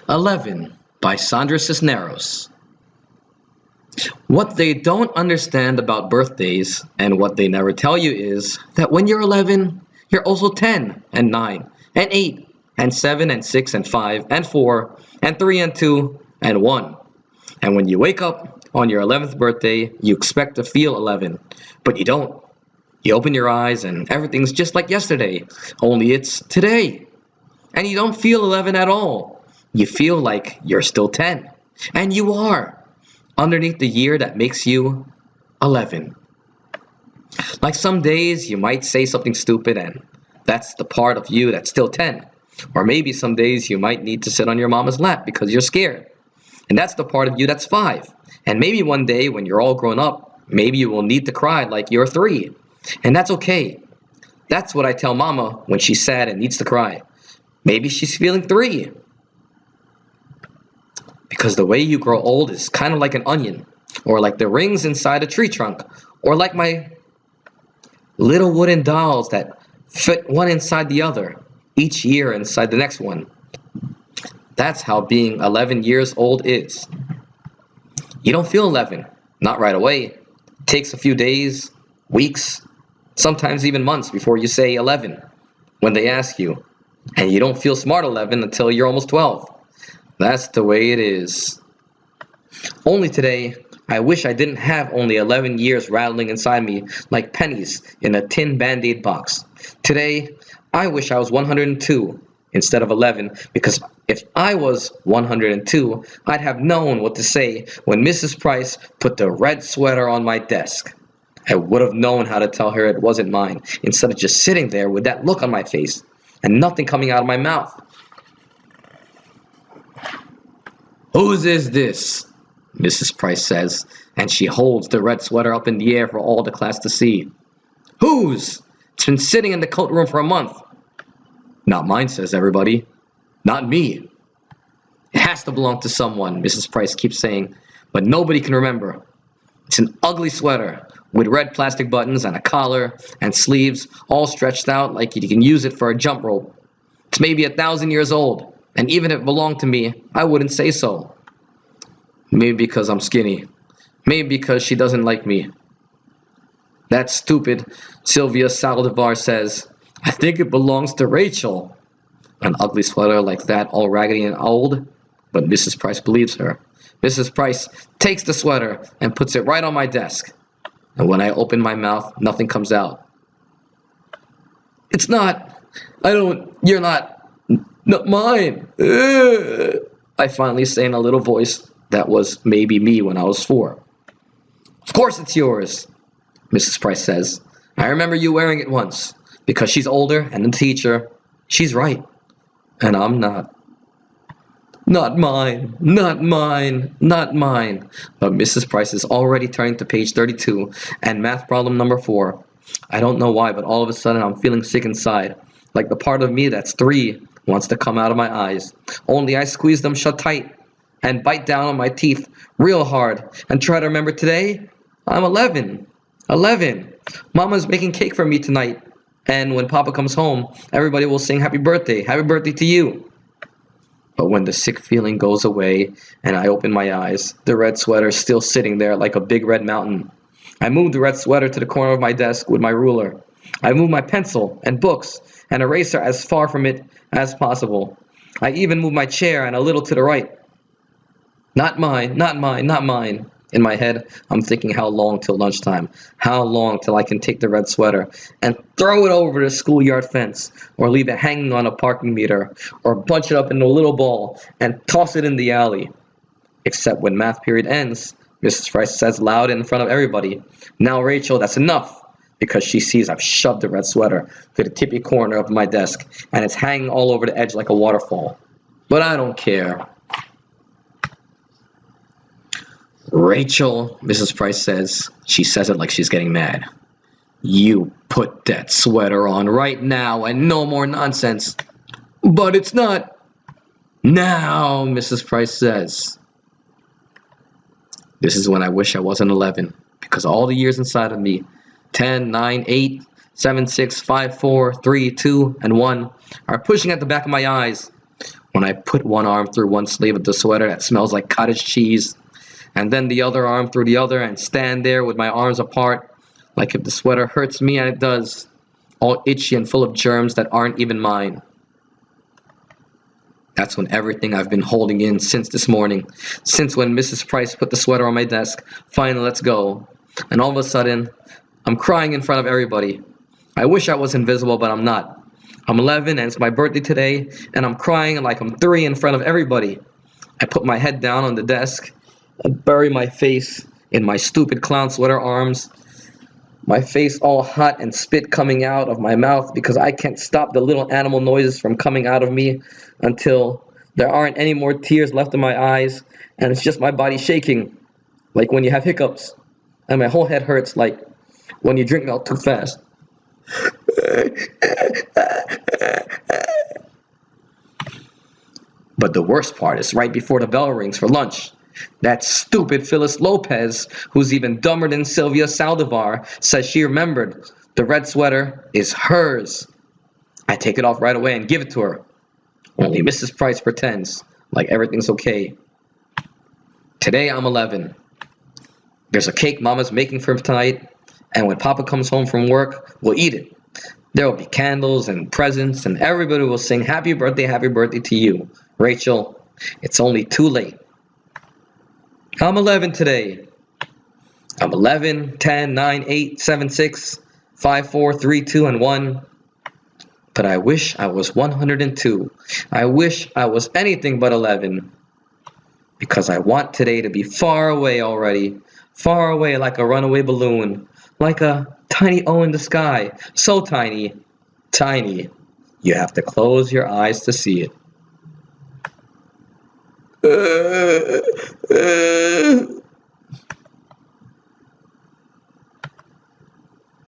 11 by Sandra Cisneros. What they don't understand about birthdays and what they never tell you is that when you're 11, you're also 10 and 9 and 8 and 7 and 6 and 5 and 4 and 3 and 2 and 1. And when you wake up on your 11th birthday, you expect to feel 11, but you don't. You open your eyes and everything's just like yesterday, only it's today. And you don't feel 11 at all. You feel like you're still 10. And you are, underneath the year that makes you 11. Like some days you might say something stupid and that's the part of you that's still 10. Or maybe some days you might need to sit on your mama's lap because you're scared. And that's the part of you that's 5. And maybe one day when you're all grown up, maybe you will need to cry like you're 3. And that's okay. That's what I tell mama when she's sad and needs to cry. Maybe she's feeling 3. Because the way you grow old is kind of like an onion, or like the rings inside a tree trunk, or like my little wooden dolls that fit one inside the other, each year inside the next one. That's how being 11 years old is. You don't feel 11, not right away. It takes a few days, weeks, sometimes even months before you say 11 when they ask you. And you don't feel smart 11 until you're almost 12. That's the way it is. Only today, I wish I didn't have only 11 years rattling inside me like pennies in a tin Band-Aid box. Today, I wish I was 102 instead of 11, because if I was 102, I'd have known what to say when Mrs. Price put the red sweater on my desk. I would have known how to tell her it wasn't mine, instead of just sitting there with that look on my face and nothing coming out of my mouth. "Whose is this?" Mrs. Price says, and she holds the red sweater up in the air for all the class to see. "Whose? It's been sitting in the coat room for a month." "Not mine," says everybody. "Not me." "It has to belong to someone," Mrs. Price keeps saying, but nobody can remember. It's an ugly sweater with red plastic buttons and a collar and sleeves all stretched out like you can use it for a jump rope. It's maybe 1,000 years old, and even if it belonged to me, I wouldn't say so. Maybe because I'm skinny. Maybe because she doesn't like me. That stupid Sylvia Saldivar says, "I think it belongs to Rachel." An ugly sweater like that, all raggedy and old, but Mrs. Price believes her. Mrs. Price takes the sweater and puts it right on my desk. And when I open my mouth, nothing comes out. "It's not, you're not mine." I finally say in a little voice that was maybe me when I was 4. "Of course it's yours," Mrs. Price says. "I remember you wearing it once, because she's older and a teacher. She's right, and I'm not." "Not mine, not mine, not mine." But Mrs. Price is already turning to page 32 and math problem number 4. I don't know why, but all of a sudden I'm feeling sick inside, like the part of me that's 3 wants to come out of my eyes. Only I squeeze them shut tight and bite down on my teeth real hard and try to remember today, I'm 11. 11. Mama's making cake for me tonight. And when Papa comes home, everybody will sing happy birthday to you. But when the sick feeling goes away and I open my eyes, the red sweater is still sitting there like a big red mountain. I move the red sweater to the corner of my desk with my ruler. I move my pencil and books and eraser as far from it as possible. I even move my chair and a little to the right. Not mine, not mine, not mine. In my head, I'm thinking how long till lunchtime, how long till I can take the red sweater and throw it over the schoolyard fence, or leave it hanging on a parking meter, or bunch it up in a little ball and toss it in the alley. Except when math period ends, Mrs. Price says loud in front of everybody, "Now Rachel, that's enough," because she sees I've shoved the red sweater to the tippy corner of my desk and it's hanging all over the edge like a waterfall. But I don't care. "Rachel," Mrs. Price says. She says it like she's getting mad. "You put that sweater on right now and no more nonsense." "But it's not." "Now," Mrs. Price says. This is when I wish I wasn't 11, because all the years inside of me, 10, 9, 8, 7, 6, 5, 4, 3, 2, and 1, are pushing at the back of my eyes. when I put one arm through one sleeve of the sweater that smells like cottage cheese, and then the other arm through the other, and stand there with my arms apart, like if the sweater hurts me, and it does, all itchy and full of germs that aren't even mine. That's when everything I've been holding in since this morning, since when Mrs. Price put the sweater on my desk, finally lets go. And all of a sudden, I'm crying in front of everybody. I wish I was invisible, but I'm not. I'm 11 and it's my birthday today, and I'm crying like I'm 3 in front of everybody. I put my head down on the desk and bury my face in my stupid clown sweater arms, my face all hot and spit coming out of my mouth because I can't stop the little animal noises from coming out of me until there aren't any more tears left in my eyes, and it's just my body shaking, like when you have hiccups, and my whole head hurts like when you drink milk too fast. But the worst part is right before the bell rings for lunch. That stupid Phyllis Lopez, who's even dumber than Sylvia Saldivar, says she remembered the red sweater is hers. I take it off right away and give it to her. Only Mrs. Price pretends like everything's okay. Today I'm 11. There's a cake Mama's making for tonight, and when Papa comes home from work, we'll eat it. There will be candles and presents, and everybody will sing happy birthday to you, Rachel. It's only too late. I'm 11 today. I'm 11, 10, 9, 8, 7, 6, 5, 4, 3, 2, and 1. But I wish I was 102. I wish I was anything but 11. Because I want today to be far away already. Far away like a runaway balloon. Like a tiny O in the sky. So tiny. Tiny. You have to close your eyes to see it.